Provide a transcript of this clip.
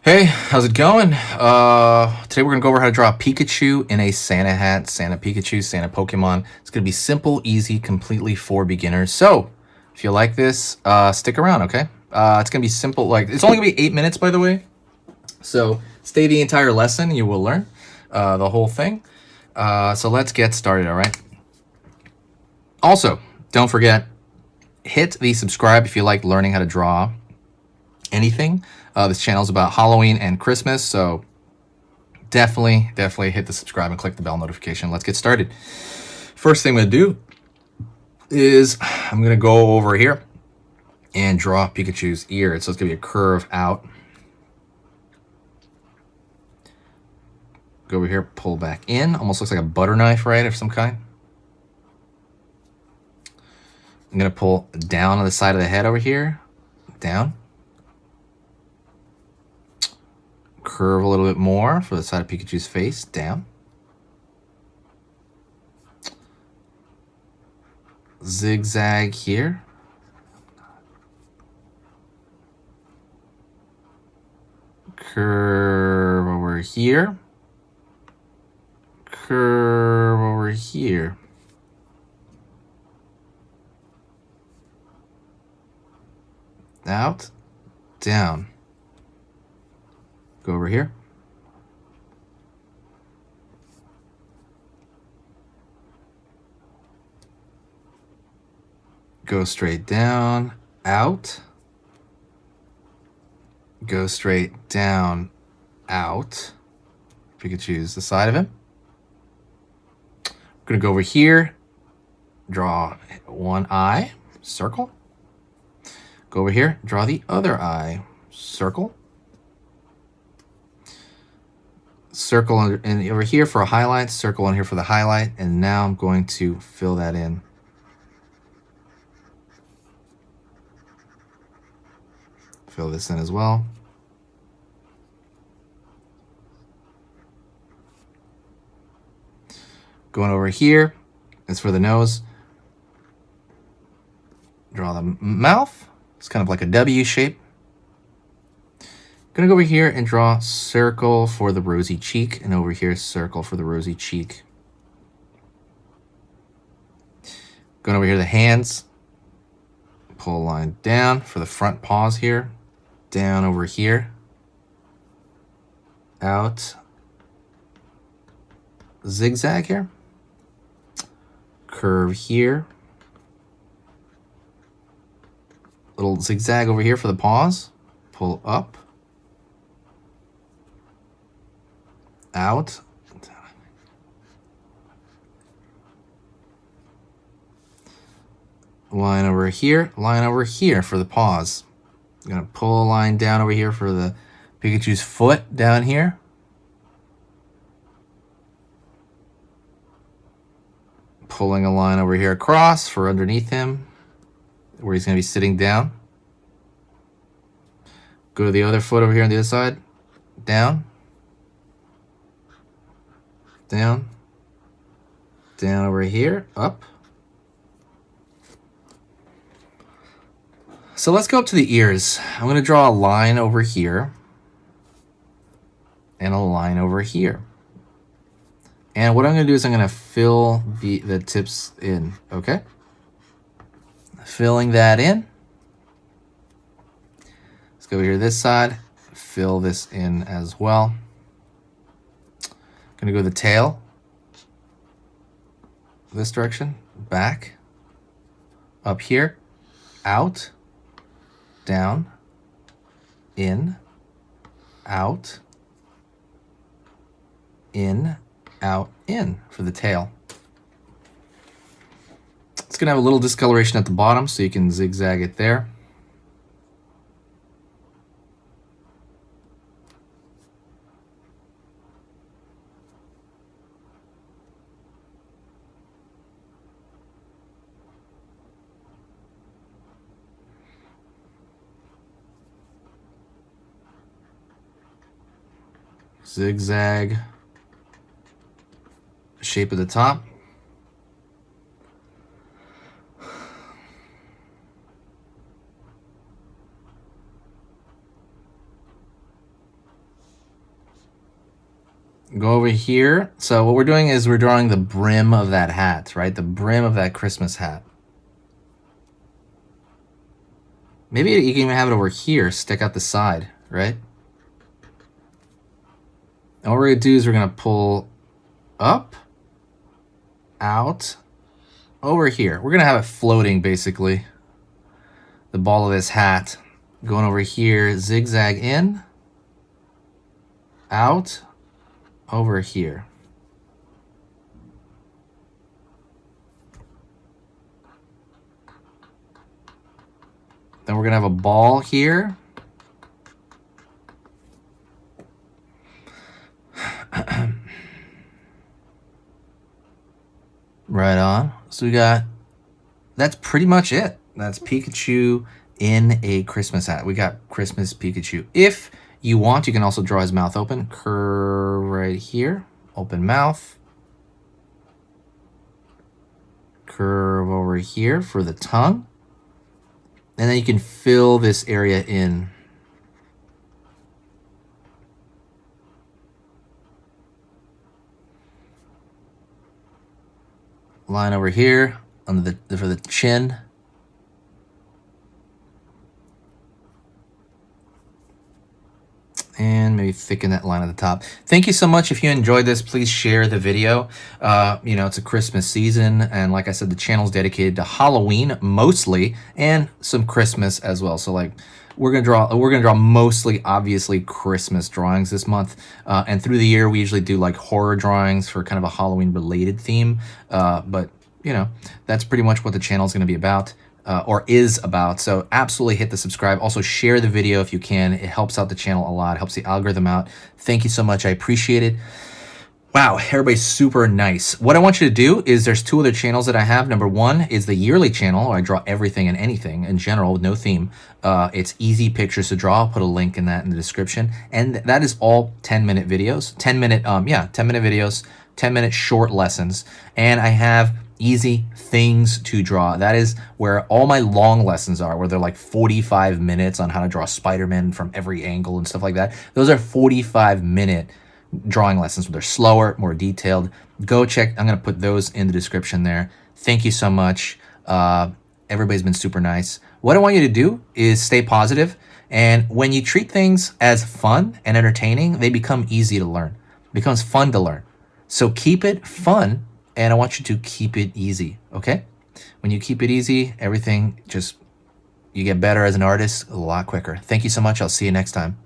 Hey, how's it going? Today we're gonna go over how to draw a Pikachu in a Santa hat, Santa Pikachu, Santa Pokemon. It's gonna be simple, easy, completely for beginners. So, if you like this, stick around, okay? It's gonna be simple. Like it's only gonna be 8 minutes, by the way. So stay the entire lesson. You will learn the whole thing. So let's get started. All right. Also, don't forget, hit the subscribe if you like learning how to draw anything. This channel is about Halloween and Christmas, so definitely hit the subscribe and click the bell notification. Let's get started. First thing I'm going to do is I'm going to go over here and draw Pikachu's ear. So it's going to be a curve out. Go over here, pull back in. Almost looks like a butter knife, right, of some kind. I'm going to pull down on the side of the head over here. Down. Curve a little bit more for the side of Pikachu's face. Down. Zigzag here. Curve over here. Curve over here. Out, down. Go over here. Go straight down, out. Go straight down, out. Pikachu's the side of him. I'm gonna go over here, draw one eye, circle. Go over here, draw the other eye, circle. Circle and over here for a highlight, circle in here for the highlight, and now I'm going to fill that in. Fill this in as well. Going over here, it's for the nose. Draw the mouth. It's kind of like a W shape. Gonna go over here and draw circle for the rosy cheek, and over here circle for the rosy cheek. Going over here, the hands. Pull a line down for the front paws here. Down over here. Out. Zigzag here. Curve here. Little zigzag over here for the paws. Pull up. Out. Line over here for the paws. I'm gonna pull a line down over here for the Pikachu's foot down here. Pulling a line over here across for underneath him, where he's gonna be sitting down. Go to the other foot over here on the other side. Down. Down. Down over here. Up. So let's go up to the ears. I'm going to draw a line over here and a line over here. And what I'm going to do is I'm going to fill the tips in, okay? Filling that in. Let's go over here this side. Fill this in as well. Going to go to the tail. This direction. Back. Up here. Out. Down, in, out, in, out, in for the tail. It's going to have a little discoloration at the bottom, so you can zigzag it there. Zigzag shape of the top. Go over here. So what we're doing is we're drawing the brim of that hat, right? The brim of that Christmas hat. Maybe you can even have it over here, stick out the side, right? And what we're gonna do is we're gonna pull up, out, over here. We're gonna have it floating, basically. The ball of this hat going over here, zigzag in, out, over here. Then we're gonna have a ball here. Right on. So we got, that's pretty much it. That's Pikachu in a Christmas hat. We got Christmas Pikachu. If you want, you can also draw his mouth open. Curve right here, open mouth. Curve over here for the tongue. And then you can fill this area in. Line over here under for the chin. And maybe thicken that line at the top. Thank you so much. If you enjoyed this, please share the video. You know, it's a Christmas season, and like I said, the channel is dedicated to Halloween mostly, and some Christmas as well. So like, we're gonna draw mostly, obviously, Christmas drawings this month, and through the year we usually do like horror drawings for kind of a Halloween related theme. But you know, that's pretty much what the channel is going to be about. Or is about. So absolutely hit the subscribe. Also share the video if you can. It helps out the channel a lot. It helps the algorithm out. Thank you so much. I appreciate it. Wow, everybody's super nice. What I want you to do is there's two other channels that I have. Number one is the yearly channel, where I draw everything and anything in general with no theme. It's easy pictures to draw. I'll put a link in that in the description. And that is all 10-minute videos. 10-minute videos, 10-minute short lessons. And I have easy things to draw. That is where all my long lessons are, where they're like 45 minutes on how to draw Spider-Man from every angle and stuff like that. Those are 45-minute drawing lessons where they're slower, more detailed. Go check. I'm going to put those in the description there. Thank you so much. Everybody's been super nice. What I want you to do is stay positive. And when you treat things as fun and entertaining, they become easy to learn. It becomes fun to learn. So keep it fun. And I want you to keep it easy, okay? When you keep it easy, everything just, you get better as an artist a lot quicker. Thank you so much. I'll see you next time.